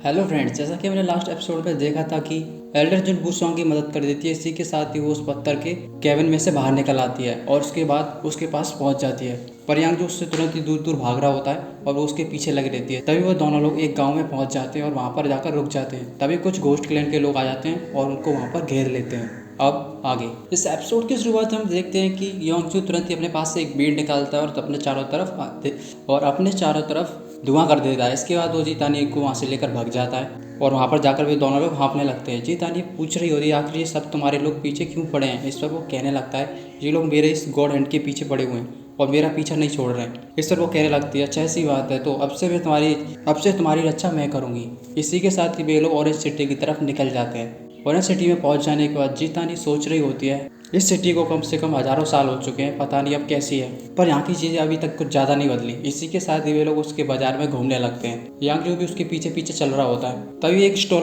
Hello friends, जैसा कि मैंने लास्ट एपिसोड में देखा था कि एल्डर जुन वूसोंग की मदद कर देती है। इसी के साथ ही वो उस पत्थर के केबिन में से बाहर निकल आती है और उसके बाद उसके पास पहुंच जाती है। पर यांग जो उससे तुरंत ही दूर दूर भाग रहा होता है और वो उसके पीछे लगी रहती है। तभी वो दोनों लोग एक गाँव में पहुँच जाते हैं और वहाँ पर जाकर रुक जाते हैं। तभी कुछ घोस्ट क्लैन के लोग आ जाते हैं और उनको वहाँ पर घेर लेते हैं। अब आगे इस एपिसोड की शुरुआत हम देखते हैं कि योंगसू तुरंत ही अपने पास से एक बीड़ निकालता है और अपने चारों तरफ धुआं कर देता है। इसके बाद वो जीतानी को वहाँ से लेकर भाग जाता है और वहाँ पर जाकर वे दोनों लोग हाँफने लगते हैं। जीतानी पूछ रही होती है आखिर ये सब तुम्हारे लोग पीछे क्यों पड़े हैं। इस पर वो कहने लगता है ये लोग मेरे इस गॉड हैंड के पीछे पड़े हुए हैं और मेरा पीछा नहीं छोड़ रहे हैं। इस पर वो कहने लगती है अच्छा ऐसी बात है तो अब से तुम्हारी रक्षा मैं करूँगी। इसी के साथ ही वे लोग ऑरेंज सिटी की तरफ निकल जाते हैं। ऑरेंज सिटी में पहुंच जाने के बाद जीतानी सोच रही होती है इस सिटी को कम से कम हजारों साल हो चुके हैं, पता नहीं अब कैसी है, पर यहाँ की चीज़ें अभी तक कुछ ज़्यादा नहीं बदली। इसी के साथ ही वे लोग उसके बाजार में घूमने लगते हैं। यांग जो भी उसके पीछे पीछे चल रहा होता है। तभी एक स्टॉल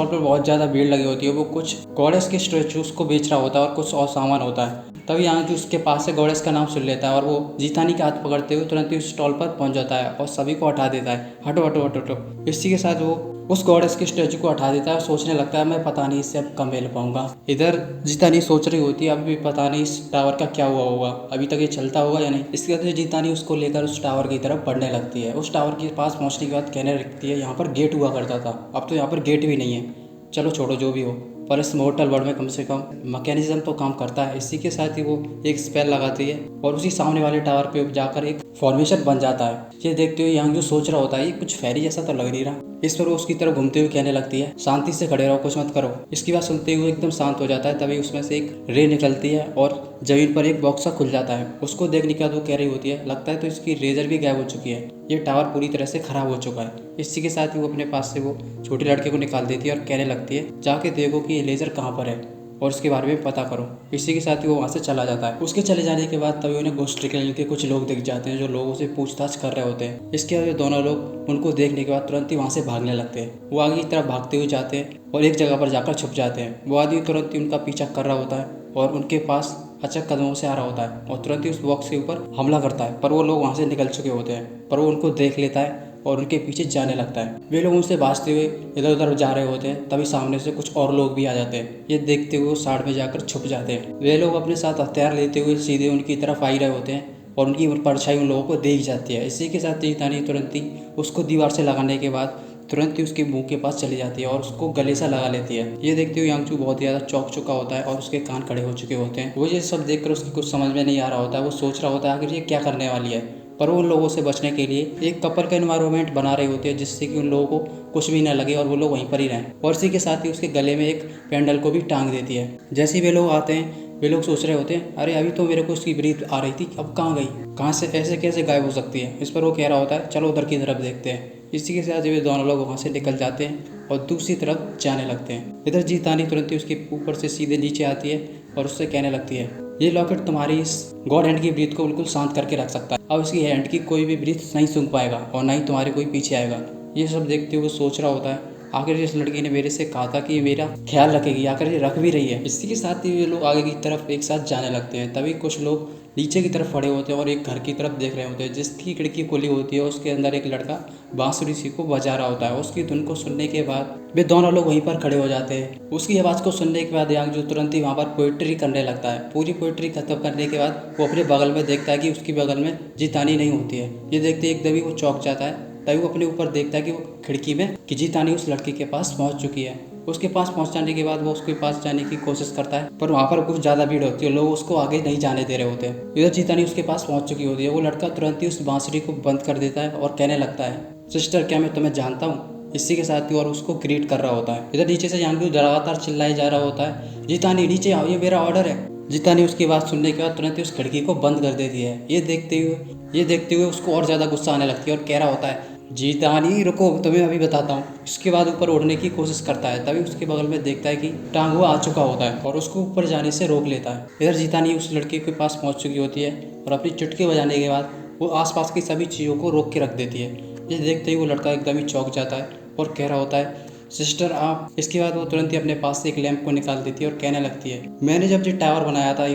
पर बहुत ज़्यादा भीड़ लगी होती है। वो कुछ गॉडेस के स्टैचूज को बेच रहा होता है और कुछ और सामान होता है। तभी यांग जो उसके पास से गॉडेस का नाम सुन लेता है और वो जीतानी का हाथ पकड़ते हुए तुरंत ही उस स्टॉल पर पहुंच जाता है और सभी को हटा देता है। हटो हटो हटो हटो। इसी के साथ वो उस गॉडेस के स्टैचू को हटा देता है और सोचने लगता है मैं पता नहीं इससे अब कब मिल पाऊंगा। इधर जीतानी सोच रही होती है अभी भी पता नहीं इस टावर का क्या हुआ होगा, अभी तक ये चलता होगा या नहीं। इसके बाद जीतानी उसको लेकर उस टावर की तरफ बढ़ने लगती है। उस टावर के पास पहुंचने के बाद कहने लगती है यहाँ पर गेट हुआ करता था, अब तो यहाँ पर गेट भी नहीं है। चलो छोड़ो जो भी हो, पर इस मोर्टल वर्ल्ड में कम से कम मैकेनिज्म तो काम करता है। इसी के साथ ही वो एक स्पेल लगाती है और उसी सामने वाले टावर पे जाकर एक फॉर्मेशन बन जाता है। ये देखते हुए यांग जो सोच रहा होता है ये कुछ फेरी जैसा तो लग नहीं रहा। इस पर वो उसकी तरफ घूमते हुए कहने लगती है शांति से खड़े रहो, कुछ मत करो। इसकी बात सुनते हुए एकदम शांत हो जाता है। तभी उसमें से एक रे निकलती है और जमीन पर एक बॉक्स खुल जाता है। उसको देखने के बाद वो कह रही होती है लगता है तो इसकी रेजर भी गायब हो चुकी है, ये टावर पूरी तरह से खराब हो चुका है। इसी के साथ ही वो अपने पास से वो छोटे लड़के को निकाल देती है और कहने लगती है जाके देखो कि ये लेजर कहाँ पर है और उसके बारे में पता करो। इसी के साथ ही वो वहाँ से चला जाता है। उसके चले जाने के बाद तभी उन्हें घोस्ट क्लैन के कुछ लोग दिख जाते हैं जो लोगों से पूछताछ कर रहे होते हैं। इसके बाद दोनों लोग उनको देखने के बाद तुरंत ही वहाँ से भागने लगते हैं। वो आगे की तरफ भागते हुए जाते हैं और एक जगह पर जाकर छुप जाते हैं। वो आदमी तुरंत ही उनका पीछा कर रहा होता है और उनके पास अचानक कदमों से आ रहा होता है और तुरंत ही उस बॉक्स के ऊपर हमला करता है। पर वो लोग वहाँ से निकल चुके होते हैं, पर वो उनको देख लेता है और उनके पीछे जाने लगता है। वे लोग उनसे भागते हुए इधर उधर जा रहे होते हैं। तभी सामने से कुछ और लोग भी आ जाते हैं। ये देखते हुए वो साइड में जाकर छुप जाते हैं। वे लोग अपने साथ हथियार लेते हुए सीधे उनकी तरफ आ ही रहे होते हैं और उनकी परछाई उन लोगों को देख जाती है। इसी के साथ जीतानी तुरंत ही उसको दीवार से लगाने के बाद तुरंत ही उसके मुंह के पास चली जाती है और उसको गले से लगा लेती है। ये देखते हुए यांगचू बहुत ज़्यादा चौंक चुका होता है और उसके कान खड़े हो चुके होते हैं। वो ये सब देखकर उसकी कुछ समझ में नहीं आ रहा होता है। वो सोच रहा होता है आखिर ये क्या करने वाली है, पर वो उन लोगों से बचने के लिए एक कपल का एनवायरनमेंट बना रही होती है जिससे कि उन लोगों को कुछ भी ना लगे और वो लोग वहीं पर ही रहें। और इसी के साथ ही उसके गले में एक पेंडल को भी टांग देती है। जैसे ही वे लोग आते हैं वे लोग सोच रहे होते हैं अरे अभी तो मेरे को उसकी ब्रीथ आ रही थी, अब कहाँ गई, कहाँ से ऐसे कैसे गायब हो सकती है। इस पर वो कह रहा होता है चलो उधर की तरफ देखते हैं। इसी के साथ वे दोनों लोग वहाँ से निकल जाते हैं और दूसरी तरफ जाने लगते हैं। इधर जीतानी तुरंत ही उसके ऊपर से सीधे नीचे आती है और उससे कहने लगती है ये लॉकेट तुम्हारी इस गॉड हैंड की ब्रीथ को बिल्कुल शांत करके रख सकता है। अब इसकी हैंड की कोई भी ब्रीथ नहीं सूंघ पाएगा और ना ही तुम्हारे कोई पीछे आएगा। ये सब देखते हुए सोच रहा होता है आखिर इस लड़की ने मेरे से कहा था कि मेरा ख्याल रखेगी, आखिर ये रख भी रही है। इसी के साथ ही वे लोग आगे की तरफ एक साथ जाने लगते हैं। तभी कुछ लोग नीचे की तरफ खड़े होते हैं और एक घर की तरफ देख रहे होते हैं जिसकी खिड़की खुली होती है। उसके अंदर एक लड़का बांसुरी सी को बजा रहा होता है। उसकी धुन को सुनने के बाद वे दोनों लोग वहीं पर खड़े हो जाते हैं। उसकी आवाज़ को सुनने के बाद यांग जो तुरंत ही वहाँ पर पोइट्री करने लगता है। पूरी पोइट्री खत्म करने के बाद वो अपने बगल में देखता है कि उसकी बगल में जीतानी नहीं होती है। ये देखते एकदम ही वो चौंक जाता है। तभी वो अपने ऊपर देखता है कि वो खिड़की में कि जीतानी उस लड़के के पास पहुंच चुकी है। उसके पास पहुंच जाने के बाद वो उसके पास जाने की कोशिश करता है, पर वहाँ पर कुछ ज़्यादा भीड़ होती है, लोग उसको आगे नहीं जाने दे रहे होते हैं। इधर जीतानी उसके पास पहुंच चुकी होती है। वो लड़का तुरंत ही उस बांसुरी को बंद कर देता है और कहने लगता है सिस्टर क्या मैं तुम्हें जानता हूँ। इसी के साथ ही और उसको ग्रीट कर रहा होता है। इधर नीचे से जानवी लगातार चिल्लाए जा रहा होता है जीतानी नीचे आओ, ये मेरा ऑर्डर है। जीतानी उसकी बात सुनने के बाद तुरंत ही उस खिड़की को बंद कर देती है। ये देखते हुए उसको और ज़्यादा गुस्सा आने लगती है और कह रहा होता है जीतानी रुको, तुम्हें अभी बताता हूँ। इसके बाद ऊपर उड़ने की कोशिश करता है। तभी उसके बगल में देखता है कि टांगुआ आ चुका होता है और उसको ऊपर जाने से रोक लेता है। इधर जीतानी उस लड़के के पास पहुँच चुकी होती है और अपनी चुटकी बजाने के बाद वो आसपास की सभी चीज़ों को रोक के रख देती है। ये देखते ही वो लड़का एकदम ही चौंक जाता है और कह रहा होता है सिस्टर आप। इसके बाद वो तुरंत ही अपने पास से एक लैंप को निकाल देती है और कहने लगती है मैंने जब ये टावर बनाया था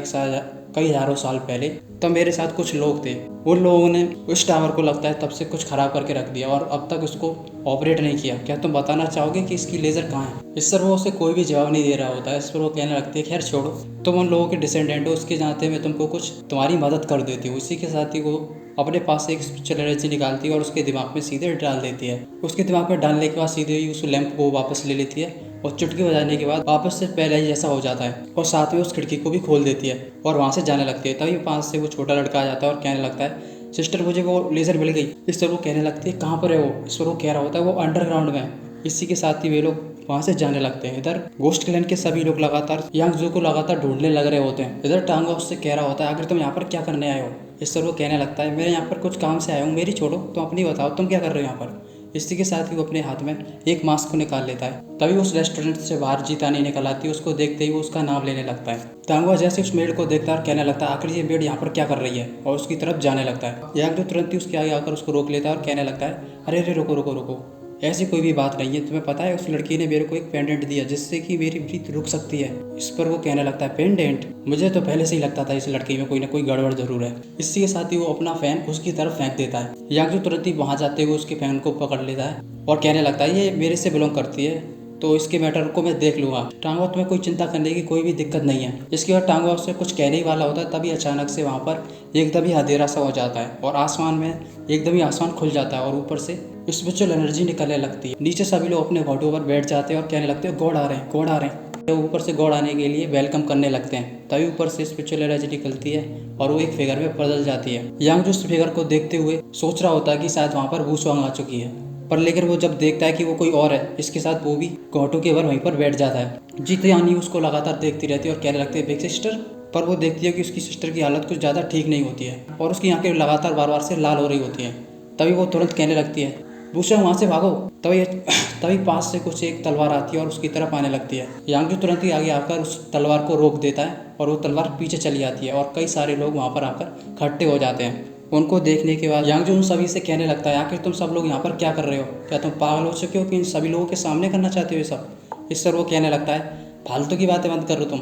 कई हज़ारों साल पहले, तब मेरे साथ कुछ लोग थे। उन लोगों ने उस टावर को लगता है तब से कुछ ख़राब करके रख दिया और अब तक उसको ऑपरेट नहीं किया। क्या तुम बताना चाहोगे कि इसकी लेज़र कहाँ है? इस पर वो उसे कोई भी जवाब नहीं दे रहा होता है। इस पर वो कहने लगती है, खैर छोड़ो, तुम उन लोगों के डिसेंडेंट हो, उसके नाते मैं तुमको कुछ तुम्हारी मदद कर देती हूँ। इसी के साथ ही वो अपने पास से एक स्पिरिचुअल एनर्जी निकालती है और उसके दिमाग में सीधे डाल देती है। उसके दिमाग में डालने के बाद सीधे ही उस लैंप को वापस ले लेती है और चुटकी बजाने के बाद वापस से पहले ही जैसा हो जाता है और साथ में उस खिड़की को भी खोल देती है और वहाँ से जाने लगती है। तभी पास से वो छोटा लड़का आ जाता है और कहने लगता है, सिस्टर मुझे वो लेज़र मिल गई। इस पर वो कहने लगती है, कहाँ पर है वो? इस पर वो कह रहा होता है, वो अंडरग्राउंड में है। इसी के साथ ही वे लोग वहाँ से जाने लगते हैं। इधर गोस्ट क्लैन के सभी लोग लगातार यांग जू को लगातार ढूंढने लग रहे होते हैं। इधर टांगवा उससे कह रहा होता है, आखिर तुम यहाँ पर क्या करने आए हो? इस पर वो कहने लगता है, मैं यहाँ पर कुछ काम से आया हूँ, मेरी छोड़ो, तुम अपनी बताओ तुम क्या कर रहे हो यहाँ पर? इसी के साथ ही वो अपने हाथ में एक मास्क को निकाल लेता है। तभी उस रेस्टोरेंट से बाहर जीतानी निकल आती है। उसको देखते ही वो उसका नाम लेने लगता है। टांगवा जैसे उस मेड को देखता है और कहने लगता है, आखिर ये मेड यहाँ पर क्या कर रही है, और उसकी तरफ जाने लगता है। यांग जू तुरंत ही उसके आगे आकर उसको रोक लेता है और कहने लगता है, अरे अरे रुको रुको रुको, ऐसी कोई भी बात नहीं है। तुम्हें पता है उस लड़की ने मेरे को एक पेंडेंट दिया जिससे कि मेरी ब्रीथ रुक सकती है। इस पर वो कहने लगता है, पेंडेंट? मुझे तो पहले से ही लगता था इस लड़की में कोई ना कोई गड़बड़ जरूर है। इसी के साथ ही वो अपना फैन उसकी तरफ फेंक देता है। यांग जू तुरंत ही वहां जाते हुए उसके फैन को पकड़ लेता है और कहने लगता है, ये मेरे से बिलोंग करती है तो इसके मैटर को मैं देख लूंगा। टांगवा, तुम्हें कोई चिंता करने की कोई भी दिक्कत नहीं है। इसके बाद टांगवा उससे कुछ कहने ही वाला होता है, तभी अचानक से वहाँ पर एकदम ही अंधेरा सा हो जाता है और आसमान में एकदम ही आसमान खुल जाता है और ऊपर से स्पिरिचुअल एनर्जी निकलने लगती है। नीचे सभी लोग अपने घोटों पर बैठ जाते हैं और कहने लगते हैं, गॉड आ रहे हैं, गॉड आ रहे हैं। तो ऊपर से गॉड आने के लिए वेलकम करने लगते हैं। तभी ऊपर से स्पिरिचुअल एनर्जी निकलती है और वो एक फिगर में बदल जाती है। यांग जो उस फिगर को देखते हुए सोच रहा होता है कि शायद वहाँ पर वूसोंग आ चुकी है, पर लेकिन वो जब देखता है कि वो कोई और है, इसके साथ वो भी घोटों के भर वहीं पर बैठ जाता है। जीतानी उसको लगातार देखती रहती है और कहने लगती है, बिग सिस्टर। पर वो देखती है कि उसकी सिस्टर की हालत कुछ ज़्यादा ठीक नहीं होती है और उसकी आंखें लगातार बार बार से लाल हो रही होती हैं। तभी वो तुरंत कहने लगती है, वूसोंग वहाँ से भागो। तभी पास से कुछ एक तलवार आती है और उसकी तरफ आने लगती है। यांग जो तुरंत ही आगे आकर उस तलवार को रोक देता है और वो तलवार पीछे चली आती है और कई सारे लोग वहाँ पर आकर इकट्ठे हो जाते हैं। उनको देखने के बाद यांग जो उन सभी से कहने लगता है, आखिर तुम सब लोग यहाँ पर क्या कर रहे हो? क्या तुम पागल हो चुके हो कि इन सभी लोगों के सामने करना चाहते हो ये सब? इस पर वो कहने लगता है, फालतू की बातें बंद करो तुम।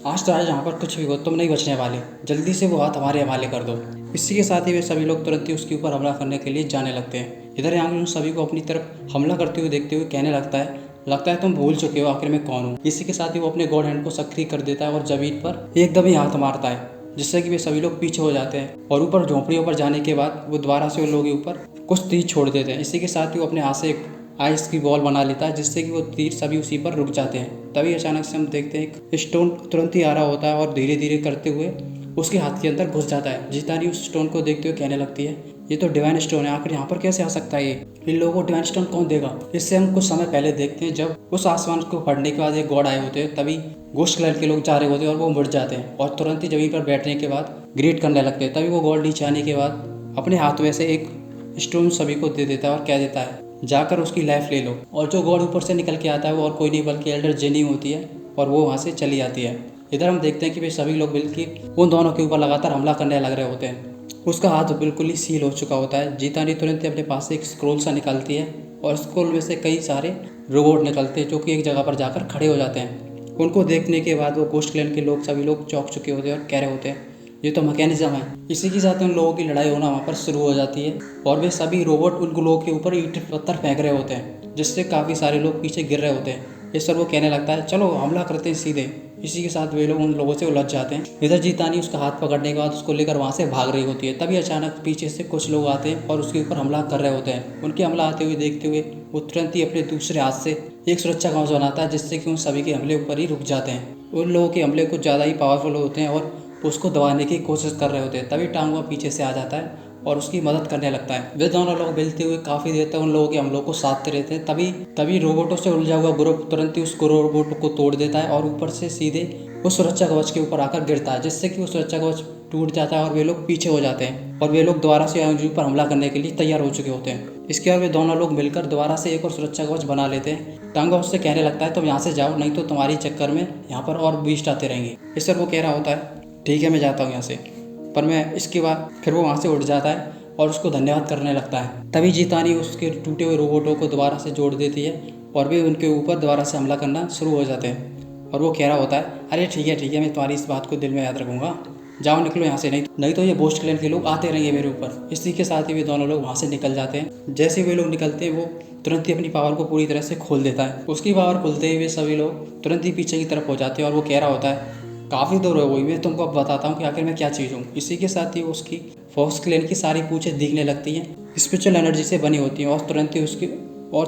आज तो आज यहाँ पर कुछ भी हो, तुम नहीं बचने वाले। जल्दी से वो हाथ हमारे हवाले कर दो। इसी के साथ ही वे सभी लोग तुरंत ही उसके ऊपर हमला करने के लिए जाने लगते हैं। इधर यांग उन सभी को अपनी तरफ हमला करते हुए देखते हुए कहने लगता है तुम भूल चुके हो आखिर मैं कौन हूँ। इसी के साथ ही वो अपने गॉड हैंड को सक्रिय कर देता है और जमीन पर एकदम ही हाथ मारता है, जिससे कि वे सभी लोग पीछे हो जाते हैं और ऊपर झोंपड़ियों पर जाने के बाद वो दोबारा से उन लोगों के ऊपर कुछ तीर छोड़ देते हैं। इसी के साथ ही वो अपने हाथ से एक आइस की बॉल बना लेता है, जिससे कि वो तीर सभी उसी पर रुक जाते हैं। तभी अचानक से हम देखते हैं एक स्टोन तुरंत ही आ रहा होता है और धीरे धीरे करते हुए उसके हाथ के अंदर घुस जाता है। जीतानी उस स्टोन को देखते हुए कहने लगती है, ये तो डिवाइन स्टोन है, आखिर यहाँ पर कैसे आ सकता है ये? इन लोगों को डिवाइन स्टोन कौन देगा? इससे हम कुछ समय पहले देखते हैं जब उस आसमान को पढ़ने के बाद एक गॉड आए होते हैं, तभी गोस्ट कलर के लोग जा रहे होते हैं और वो मुड़ जाते हैं और तुरंत ही जमीन पर बैठने के बाद ग्रीट करने लगते हैं। तभी वो गॉड नीचे आने के बाद अपने हाथ में से एक स्टोन सभी को दे देता है और कह देता है, जाकर उसकी लाइफ ले लो। और जो गॉड ऊपर से निकल के आता है वो और कोई नहीं बल्कि एल्डर जेनी होती है और वो वहाँ से चली आती है। इधर हम देखते हैं कि वे सभी लोग मिलकर उन दोनों के ऊपर लगातार हमला करने लग रहे होते हैं। उसका हाथ बिल्कुल ही सील हो चुका होता है। जीतानी तुरंत ही अपने पास से एक स्क्रोल सा निकालती है और स्क्रोल में से कई सारे रोबोट निकलते हैं जो कि एक जगह पर जाकर खड़े हो जाते हैं। उनको देखने के बाद वो गोस्ट क्लैन के लोग सभी लोग चौंक चुके होते हैं और कह रहे होते हैं, ये तो मैकेनिज्म है। इसी के साथ उन लोगों की लड़ाई होना वहाँ पर शुरू हो जाती है और वे सभी रोबोट उन लोगों के ऊपर ईंट पत्थर फेंक रहे होते हैं, जिससे काफ़ी सारे लोग पीछे गिर रहे होते हैं। इस पर वो कहने लगता है, चलो हमला करते हैं सीधे। इसी के साथ वे लोग उन लोगों से उलझ जाते हैं। इधर जीतानी उसका हाथ पकड़ने के बाद उसको लेकर वहाँ से भाग रही होती है। तभी अचानक पीछे से कुछ लोग आते हैं और उसके ऊपर हमला कर रहे होते हैं। उनके हमला आते हुए देखते हुए वो तुरंत ही अपने दूसरे हाथ से एक सुरक्षा कवच बनाता है, जिससे कि उन सभी के हमले ऊपर ही रुक जाते हैं। उन लोगों के हमले कुछ ज़्यादा ही पावरफुल होते हैं और उसको दबाने की कोशिश कर रहे होते हैं। तभी टांगवा पीछे से आ जाता है और उसकी मदद करने लगता है। वे दोनों लोग मिलते हुए काफ़ी देर तक उन लोगों के हमलों को साधते रहते हैं। तभी रोबोटों से उलझा हुआ ग्रुप तुरंत ही उस रोबोट को तोड़ देता है और ऊपर से सीधे उस सुरक्षा कवच के ऊपर आकर गिरता है, जिससे कि वो सुरक्षा कवच टूट जाता है और वे लोग पीछे हो जाते हैं और वे लोग दोबारा से यांग जू पर हमला करने के लिए तैयार हो चुके होते हैं। इसके बाद वे दोनों लोग मिलकर दोबारा से एक और सुरक्षा कवच बना लेते हैं। टांगवा उससे कहने लगता है, तुम यहाँ से जाओ, नहीं तो तुम्हारी चक्कर में यहाँ पर और बीस्ट आते रहेंगे। इस पर वो कह रहा होता है, ठीक है मैं जाता हूँ यहाँ से। पर मैं इसके बाद फिर वो वहाँ से उठ जाता है और उसको धन्यवाद करने लगता है। तभी जीतानी उसके टूटे हुए रोबोटों को दोबारा से जोड़ देती है और वे उनके ऊपर दोबारा से हमला करना शुरू हो जाते हैं। और वो कह रहा होता है, अरे ठीक है मैं तुम्हारी इस बात को दिल में याद रखूँगा, जाओ निकलो यहाँ से, नहीं तो ये बोस्ट क्लैन के लोग आते रहेंगे मेरे ऊपर। इसी के साथ ही वे दोनों लोग वहाँ से निकल जाते हैं। जैसे वे लोग निकलते हैं वो तुरंत ही अपनी पावर को पूरी तरह से खोल देता है। उसकी पावर खुलते ही वे सभी लोग तुरंत ही पीछे की तरफ हो जाते हैं और वो कह रहा होता है, काफ़ी दूर हो गई, मैं तुमको अब बताता हूँ कि आखिर मैं क्या चीज़ हूँ। इसी के साथ ही उसकी फोक्स क्लैन की सारी पूंछें दिखने लगती हैं, स्पिरिचुअल एनर्जी से बनी होती हैं और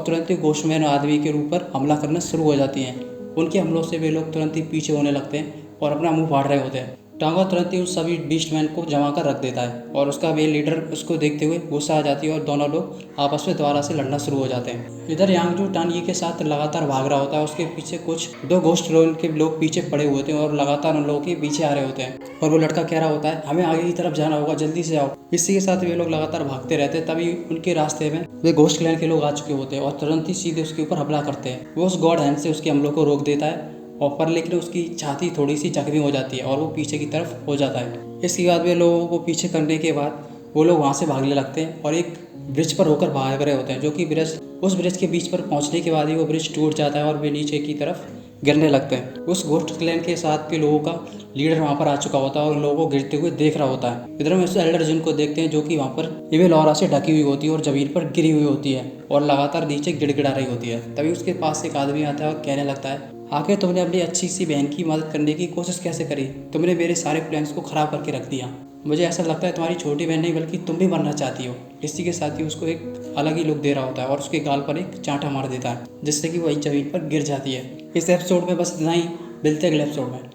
तुरंत ही घोस्टमैन आदमी के ऊपर हमला करना शुरू हो जाती हैं। उनके हमलों से वे लोग तुरंत ही पीछे होने लगते हैं और अपना मुंह फाड़ रहे होते हैं। टांगा तुरंत ही उन सभी बीस्टमैन को जमा कर रख देता है और उसका वे लीडर उसको देखते हुए गुस्सा आ जाती है और दोनों लोग आपस में दोबारा से लड़ना शुरू हो जाते हैं। इधर यांगजू टानगी के साथ लगातार भाग रहा होता है। उसके पीछे कुछ 2 घोस्ट रोल के लोग पीछे पड़े हुए थे और लगातार उन लोगों के पीछे आ रहे होते हैं और वो लड़का कह रहा होता है, हमें आगे की तरफ जाना होगा, जल्दी से आओ। इसी के साथ वे लोग लगातार भागते रहते हैं। तभी उनके रास्ते में वे घोस्ट क्लैन के लोग आ चुके होते हैं और तुरंत ही सीधे उसके ऊपर हमला करते हैं। वो उस गॉड हैंड से उसके हमलों को रोक देता है और पर लेकिन उसकी छाती थोड़ी सी जख्मी हो जाती है और वो पीछे की तरफ हो जाता है। इसके बाद वे लोगों को पीछे करने के बाद वो लोग वहाँ से भागने लगते हैं और एक ब्रिज पर होकर भाग रहे होते हैं, जो कि उस ब्रिज के बीच पर पहुँचने के बाद ही वो ब्रिज टूट जाता है और वे नीचे की तरफ गिरने लगते हैं। उस घोस्ट क्लैन के साथ के लोगों का लीडर वहाँ पर आ चुका होता है और उन लोगों को गिरते हुए देख रहा होता है। इधर हम उस एल्डर जिन को देखते हैं जो कि वहाँ पर इवेल ऑरा से ढकी हुई होती है और जमीन पर गिरी हुई होती है और लगातार नीचे गिड़गिड़ा रही होती है। तभी उसके पास एक आदमी आता है और कहने लगता है, आखिर तुमने अपनी अच्छी सी बहन की मदद करने की कोशिश कैसे करी? तुमने मेरे सारे प्लान्स को ख़राब करके रख दिया। मुझे ऐसा लगता है तुम्हारी छोटी बहन नहीं बल्कि तुम भी मरना चाहती हो। इसी के साथ ही उसको एक अलग ही लुक दे रहा होता है और उसके गाल पर एक चांटा मार देता है जिससे कि वही जमीन पर गिर जाती है। इस एपिसोड में बस इतना ही, मिलते हैं अगले एपिसोड में।